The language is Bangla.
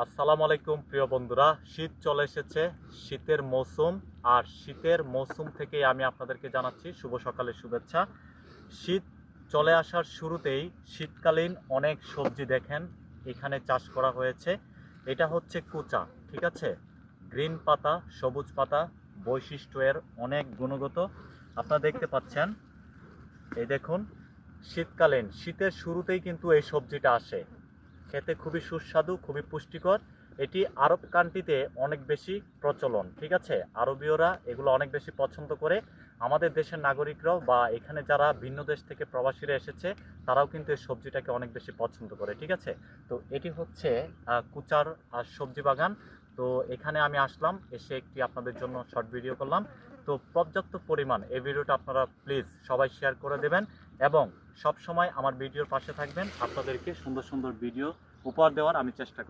আসসালামু আলাইকুম প্রিয় বন্ধুরা, শীত চলে এসেছে। শীতের মৌসুম, আর শীতের মৌসুম থেকে আমি আপনাদেরকে জানাচ্ছি শুভ সকালের শুভেচ্ছা। শীত চলে আসার শুরুতেই শীতকালীন অনেক সবজি দেখেন এখানে চাষ করা হয়েছে। এটা হচ্ছে কুচা, ঠিক আছে। গ্রিন পাতা, সবুজ পাতা, বৈশিষ্ট্য এর অনেক গুণগত আপনারা দেখতে পাচ্ছেন। এই দেখুন, শীতের শুরুতেই কিন্তু এই সবজিটা আসে। খেতে খুবই সুস্বাদু, খুবই পুষ্টিকর। এটি আরব কান্ট্রিতে অনেক বেশি প্রচলন, ঠিক আছে। আরবীয়রা এগুলো অনেক বেশি পছন্দ করে। আমাদের দেশের নাগরিকরাও বা এখানে যারা ভিন্ন দেশ থেকে প্রবাসীরা এসেছে তারাও কিন্তু এই সবজিটাকে অনেক বেশি পছন্দ করে, ঠিক আছে। তো এটি হচ্ছে কুচার সবজি বাগান। তো এখানে আমি আসলাম, এসে একটি আপনাদের জন্য শর্ট ভিডিও করলাম। তো পর্যাপ্ত পরিমাণ এই ভিডিওটা আপনারা প্লিজ সবাই শেয়ার করে দেবেন এবং সব সময় আমার ভিডিওর পাশে থাকবেন। আপনাদেরকে সুন্দর সুন্দর ভিডিও উপহার দেওয়ার আমি চেষ্টা করি।